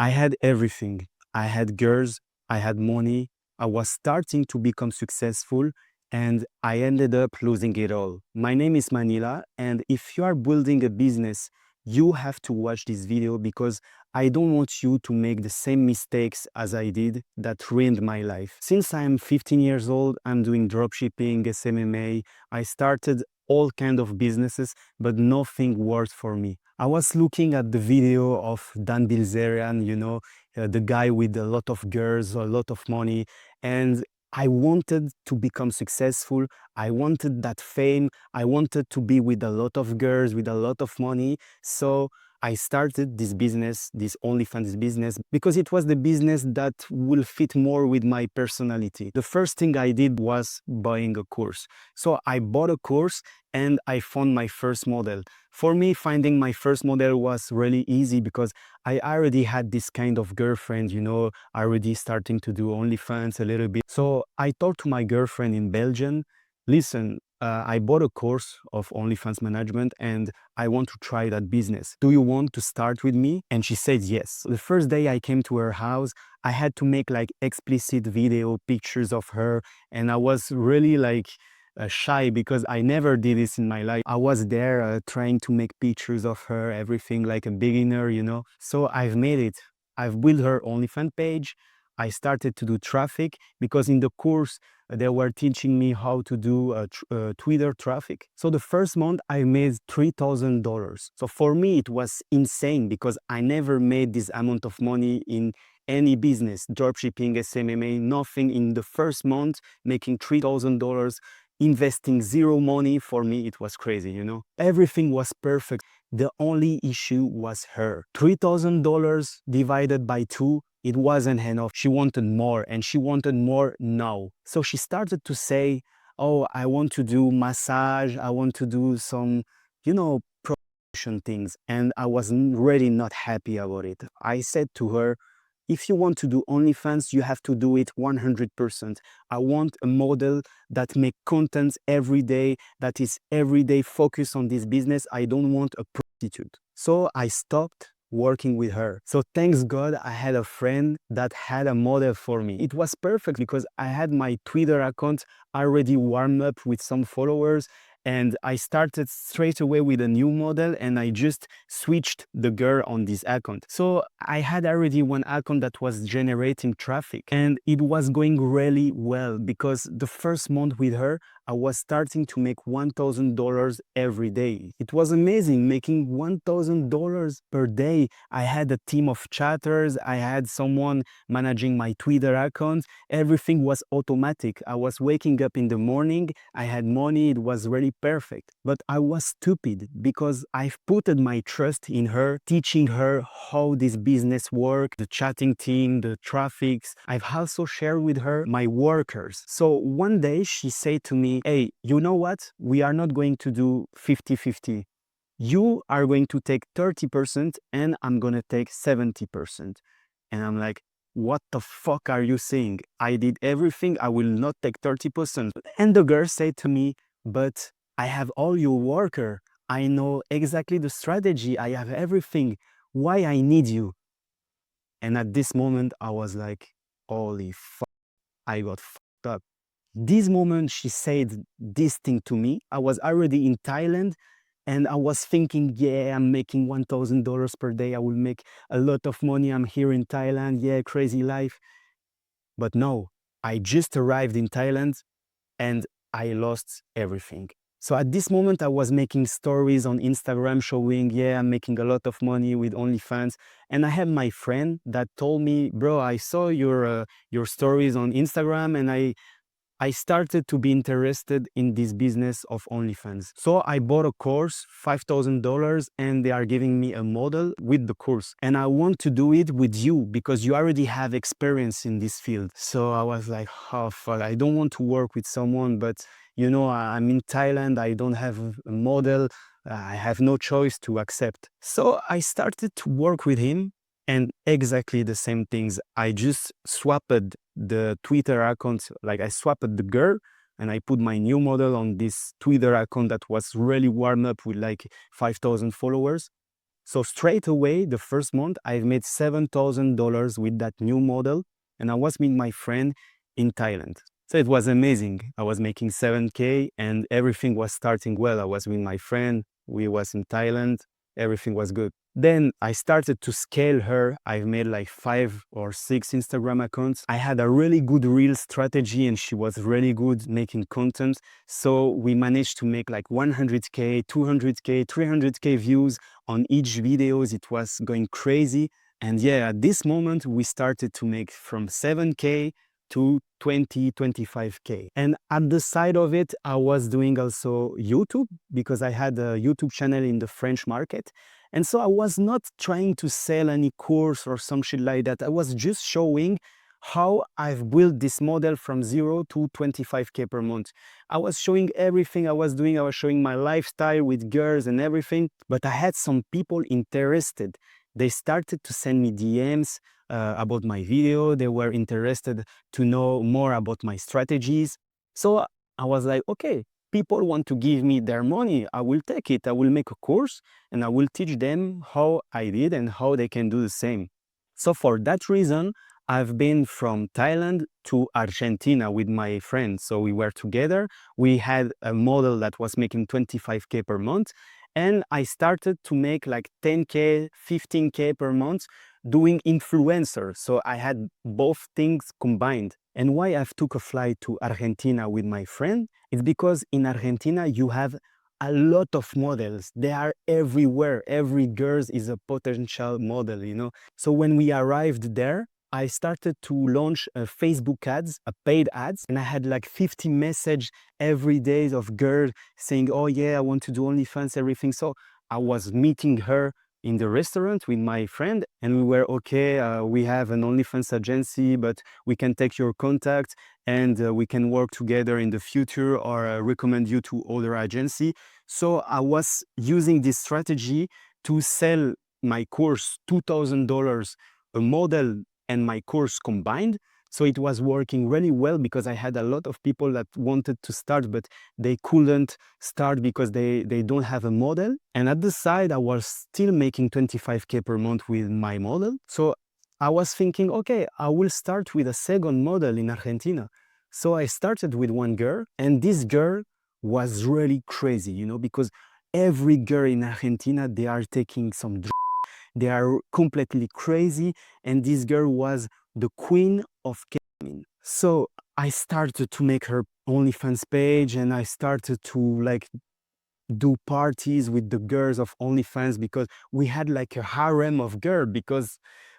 I had everything. I had girls, I had money, I was starting to become successful, and I ended up losing it all. My name is Manila, and if you are building a business, you have to watch this video because I don't want you to make the same mistakes as I did that ruined my life. Since I'm 15 years old, I'm doing dropshipping, SMMA. I started all kind of businesses, but nothing worked for me. I was looking at the video of Dan Bilzerian, the guy with a lot of girls, a lot of money, and I wanted to become successful. I wanted that fame. I wanted to be with a lot of girls, with a lot of money. So I started this business, this OnlyFans business, because it was the business that will fit more with my personality. The first thing I did was buying a course. So I bought a course and I found my first model. For me, finding my first model was really easy because I already had this kind of girlfriend, already starting to do OnlyFans a little bit. So I talked to my girlfriend in Belgium, listen, I bought a course of OnlyFans management and I want to try that business. Do you want to start with me? And she said yes. The first day I came to her house, I had to make like explicit video pictures of her, and I was really like shy because I never did this in my life. I was there trying to make pictures of her, everything like a beginner. So I've made it. I've built her OnlyFans page. I started to do traffic because in the course they were teaching me how to do Twitter traffic. So the first month I made $3,000. So for me it was insane because I never made this amount of money in any business, dropshipping, SMMA, nothing. In the first month making $3,000, investing zero money, for me it was crazy. Everything was perfect. The only issue was her. $3,000 divided by 2, it wasn't enough. She wanted more, and she wanted more now. So she started to say, oh, I want to do massage, I want to do some, promotion things. And I was really not happy about it. I said to her, if you want to do OnlyFans, you have to do it 100%. I want a model that make content every day, that is every day focused on this business. I don't want a prostitute. So I stopped working with her. So thanks God I had a friend that had a model for me. It was perfect because I had my Twitter account already warmed up with some followers, and I started straight away with a new model and I just switched the girl on this account. So I had already one account that was generating traffic and it was going really well because the first month with her, I was starting to make $1,000 every day. It was amazing making $1,000 per day. I had a team of chatters. I had someone managing my Twitter account. Everything was automatic. I was waking up in the morning. I had money. It was really perfect. But I was stupid because I've put my trust in her, teaching her how this business works, the chatting team, the traffics. I've also shared with her my workers. So one day she said to me, hey, you know what? We are not going to do 50-50. You are going to take 30% and I'm going to take 70%. And I'm like, what the fuck are you saying? I did everything. I will not take 30%. And the girl said to me, but I have all your worker. I know exactly the strategy. I have everything. Why I need you? And at this moment, I was like, holy fuck, I got fucked up. This moment she said this thing to me, I was already in Thailand and I was thinking, yeah, I'm making $1,000 per day. I will make a lot of money. I'm here in Thailand. Yeah, crazy life. But no, I just arrived in Thailand and I lost everything. So at this moment, I was making stories on Instagram showing, yeah, I'm making a lot of money with OnlyFans. And I had my friend that told me, bro, I saw your stories on Instagram and I started to be interested in this business of OnlyFans. So I bought a course, $5,000, and they are giving me a model with the course. And I want to do it with you because you already have experience in this field. So I was like, oh, fuck, I don't want to work with someone, but I'm in Thailand, I don't have a model, I have no choice to accept. So I started to work with him and exactly the same things. I just swapped the Twitter account, like I swapped the girl and I put my new model on this Twitter account that was really warmed up with like 5,000 followers. So straight away, the first month, I've made $7,000 with that new model. And I was with my friend in Thailand. So it was amazing. I was making 7K and everything was starting well. I was with my friend. We was in Thailand. Everything was good. Then I started to scale her. I've made like 5 or 6 Instagram accounts. I had a really good reel strategy and she was really good making content. So we managed to make like 100K, 200K, 300K views on each videos. It was going crazy. And yeah, at this moment, we started to make from 7K to 20, 25K. And at the side of it, I was doing also YouTube because I had a YouTube channel in the French market. And so I was not trying to sell any course or some shit like that. I was just showing how I've built this model from 0 to 25K per month. I was showing everything I was doing. I was showing my lifestyle with girls and everything. But I had some people interested. They started to send me DMs about my video. They were interested to know more about my strategies. So I was like, okay, people want to give me their money. I will take it. I will make a course and I will teach them how I did and how they can do the same. So for that reason, I've been from Thailand to Argentina with my friends. So we were together. We had a model that was making 25K per month. And I started to make like 10K, 15K per month doing influencer. So I had both things combined. And why I've took a flight to Argentina with my friend is because in Argentina you have a lot of models. They are everywhere. Every girl is a potential model, you know. So when we arrived there, I started to launch Facebook ads, paid ads, and I had like 50 messages every day of girls saying, oh yeah, I want to do OnlyFans, everything. So I was meeting her in the restaurant with my friend and we were okay, we have an OnlyFans agency, but we can take your contact and we can work together in the future or recommend you to other agency. So I was using this strategy to sell my course $2,000 a model and my course combined. So it was working really well because I had a lot of people that wanted to start, but they couldn't start because they don't have a model. And at the side, I was still making 25K per month with my model. So I was thinking, okay, I will start with a second model in Argentina. So I started with one girl, and this girl was really crazy, you know, because every girl in Argentina, they are taking some they are completely crazy, and this girl was the queen of ketamine. So I started to make her OnlyFans page, and I started to like do parties with the girls of OnlyFans because we had like a harem of girls because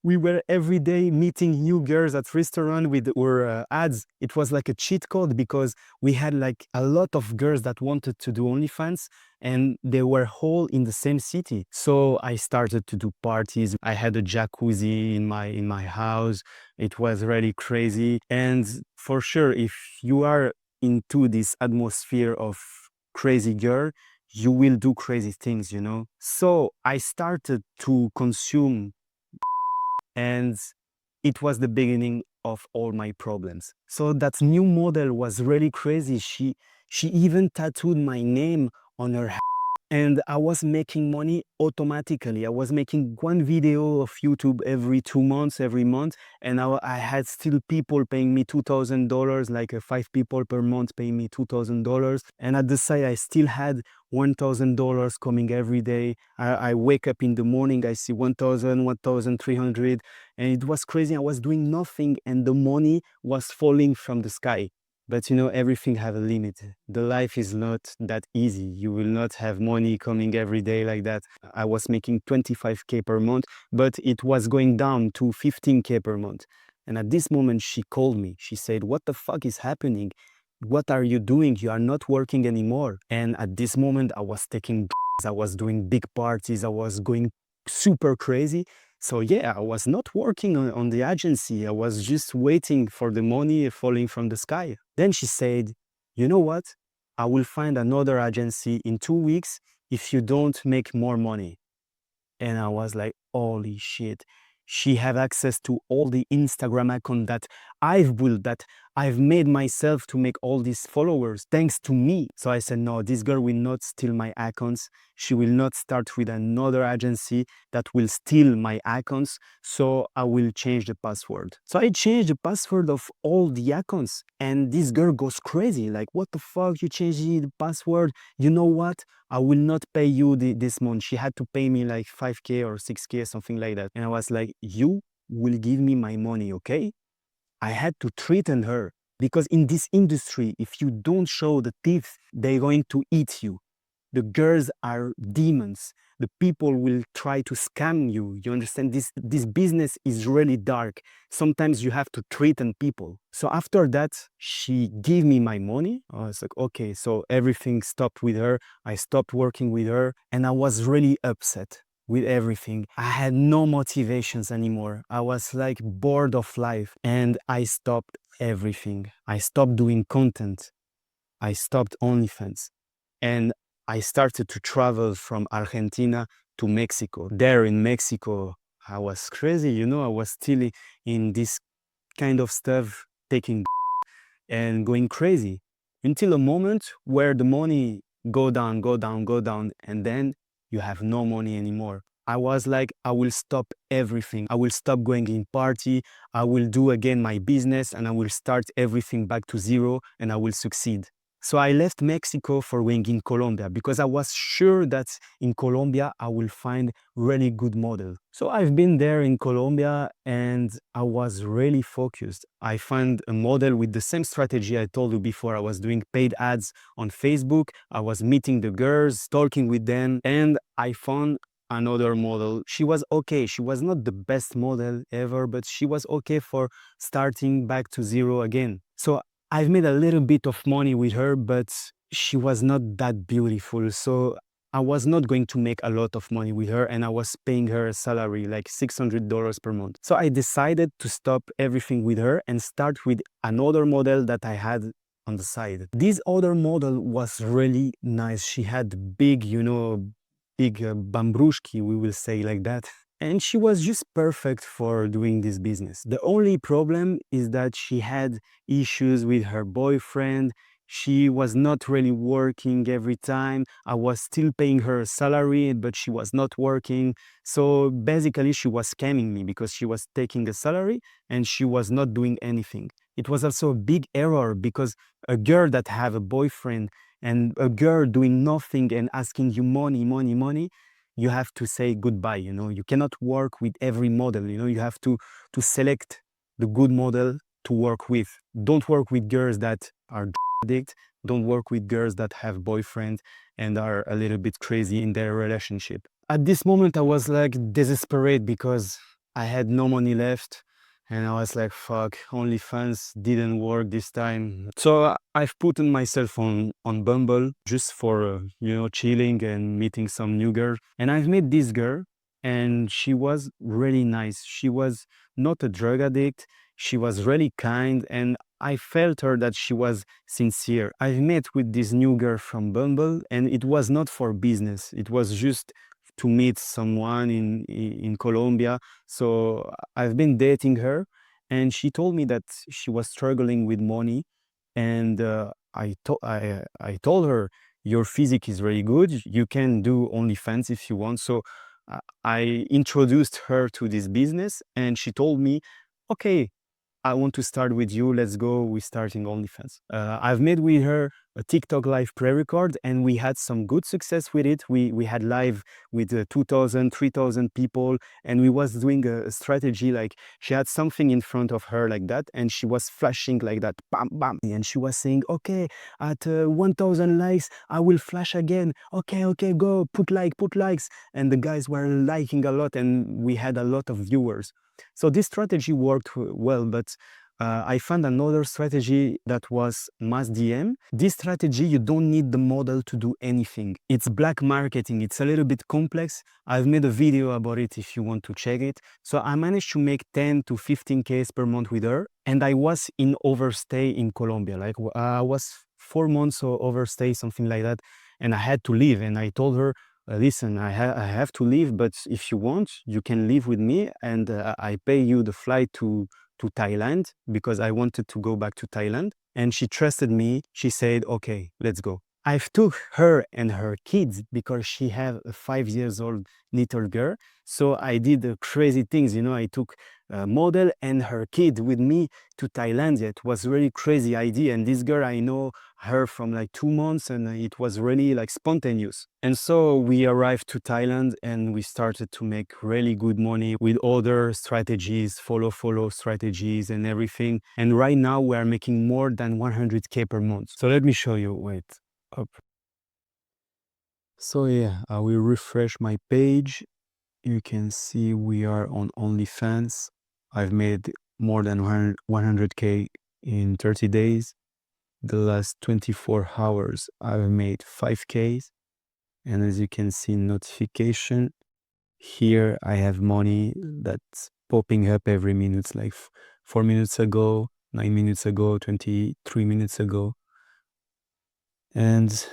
we were every day meeting new girls at restaurant with our ads. It was like a cheat code because we had like a lot of girls that wanted to do OnlyFans and they were all in the same city. So I started to do parties. I had a jacuzzi in my house. It was really crazy. And for sure, if you are into this atmosphere of crazy girl, you will do crazy things, you know? So I started to consume and it was the beginning of all my problems. So that new model was really crazy. She even tattooed my name on her and I was making money automatically. I was making one video of YouTube every 2 months, every month, and I had still people paying me $2,000, like 5 people per month paying me $2,000. And at the side, I still had $1,000 coming every day. I wake up in the morning, I see 1,000, 1,300, and it was crazy. I was doing nothing, and the money was falling from the sky. But you know, everything have a limit. The life is not that easy. You will not have money coming every day like that. I was making 25K per month, but it was going down to 15K per month. And at this moment, she called me. She said, what the fuck is happening? What are you doing? You are not working anymore. And at this moment, I was taking I was doing big parties. I was going super crazy. So yeah, I was not working on the agency. I was just waiting for the money falling from the sky. Then she said, you know what? I will find another agency in 2 weeks if you don't make more money. And I was like, holy shit. She have access to all the Instagram account that I've built, that I've made myself to make all these followers thanks to me. So I said, no, this girl will not steal my accounts. She will not start with another agency that will steal my accounts. So I will change the password. So I changed the password of all the accounts. And this girl goes crazy. Like, what the fuck? You changed the password? You know what? I will not pay you this month. She had to pay me like 5K or 6K, something like that. And I was like, you will give me my money, okay? I had to threaten her because in this industry, if you don't show the teeth, they're going to eat you. The girls are demons. The people will try to scam you. You understand? This business is really dark. Sometimes you have to threaten people. So after that, she gave me my money. I was like, okay, so everything stopped with her. I stopped working with her and I was really upset with everything. I had no motivations anymore. I was like bored of life and I stopped everything. I stopped doing content. I stopped OnlyFans and I started to travel from Argentina to Mexico. There in Mexico, I was crazy, you know, I was still in this kind of stuff, taking and going crazy until a moment where the money go down, go down, go down, and then you have no money anymore. I was like, I will stop everything. I will stop going in party. I will do again my business and I will start everything back to zero and I will succeed. So I left Mexico for going in Colombia because I was sure that in Colombia I will find really good model. So I've been there in Colombia and I was really focused. I found a model with the same strategy I told you before. I was doing paid ads on Facebook. I was meeting the girls, talking with them, and I found another model. She was okay. She was not the best model ever, but she was okay for starting back to zero again. So I've made a little bit of money with her, but she was not that beautiful. So I was not going to make a lot of money with her and I was paying her a salary like $600 per month. So I decided to stop everything with her and start with another model that I had on the side. This other model was really nice. She had big, you know, big bambrushki, we will say like that. And she was just perfect for doing this business. The only problem is that she had issues with her boyfriend. She was not really working every time. I was still paying her a salary, but she was not working. So basically, she was scamming me because she was taking a salary and she was not doing anything. It was also a big error because a girl that have a boyfriend and a girl doing nothing and asking you money, money, money, you have to say goodbye. You know, you cannot work with every model. You know, you have to select the good model to work with. Don't work with girls that are addict. Don't work with girls that have boyfriend and are a little bit crazy in their relationship. At this moment, I was like desperate because I had no money left. And I was like, fuck, OnlyFans didn't work this time. So I've put myself on Bumble just for, you know, chilling and meeting some new girl. And I've met this girl and she was really nice. She was not a drug addict. She was really kind and I felt her that she was sincere. I've met with this new girl from Bumble and it was not for business. It was just to meet someone in Colombia. So I've been dating her and she told me that she was struggling with money and I told her your physique is very good, you can do OnlyFans if you want. So I introduced her to this business and she told me, okay, I want to start with you. Let's go. We're starting OnlyFans. I've made with her a TikTok live pre-record and we had some good success with it. We had live with 2,000, 3,000 people and we was doing a strategy like she had something in front of her like that and she was flashing like that, bam, bam. And she was saying, okay, at 1,000 likes, I will flash again. Okay, okay, go, put likes. And the guys were liking a lot and we had a lot of viewers. So this strategy worked well, but I found another strategy that was mass DM. This strategy, you don't need the model to do anything. It's black marketing. It's a little bit complex. I've made a video about it if you want to check it. So I managed to make 10 to 15K per month with her. And I was in overstay in Colombia. Like I was 4 months or overstay, something like that. And I had to leave. And I told her, listen, I have to leave, but if you want, you can live with me and I pay you the flight to to Thailand because I wanted to go back to Thailand. And she trusted me. She said, okay, let's go. I've took her and her kids because she have a 5 years old little girl. So I did crazy things. I took a model and her kid with me to Thailand. It was really crazy idea. And this girl, I know her from like 2 months and it was really like spontaneous. And so we arrived to Thailand and we started to make really good money with other strategies, follow strategies and everything. And right now we are making more than 100K per month. So let me show you, wait. Up. So yeah, I will refresh my page. You can see we are on OnlyFans. I've made more than 100K in 30 days. The last 24 hours, I've made 5Ks. And as you can see, notification. Here I have money that's popping up every minute, like 4 minutes ago, 9 minutes ago, 23 minutes ago. And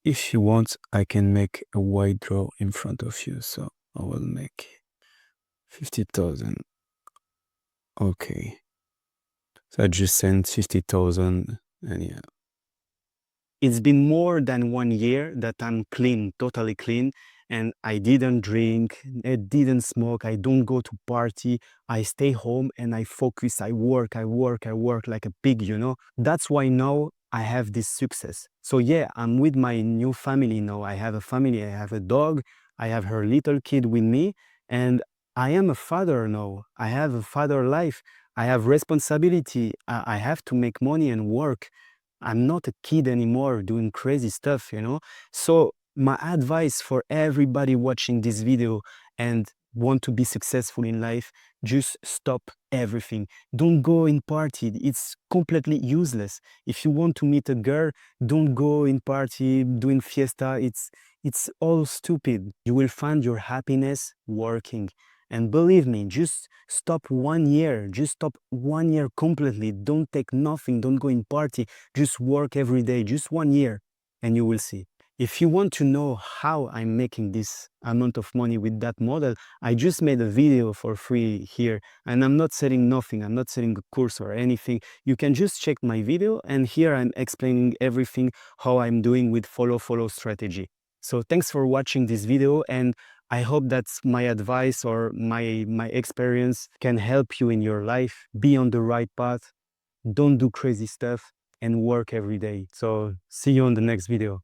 if you want, I can make a wide draw in front of you. So I will make 50,000. Okay. So I just sent 50,000 and yeah. It's been more than 1 year that I'm clean, totally clean. And I didn't drink, I didn't smoke, I don't go to party. I stay home and I focus, I work like a pig. That's why now I have this success. So yeah, I'm with my new family now. I have a family, I have a dog, I have her little kid with me, and I am a father now. I have a father life. I have responsibility. I have to make money and work. I'm not a kid anymore doing crazy stuff. So my advice for everybody watching this video and want to be successful in life, just stop everything. Don't go in party. It's completely useless. If you want to meet a girl, don't go in party doing fiesta. It's all stupid. You will find your happiness working. And believe me, just stop 1 year. Just stop 1 year completely. Don't take nothing. Don't go in party. Just work every day. Just 1 year and you will see. If you want to know how I'm making this amount of money with that model, I just made a video for free here and I'm not selling nothing. I'm not selling a course or anything. You can just check my video and here I'm explaining everything how I'm doing with follow strategy. So thanks for watching this video and I hope that my advice or my experience can help you in your life. Be on the right path. Don't do crazy stuff and work every day. So see you on the next video.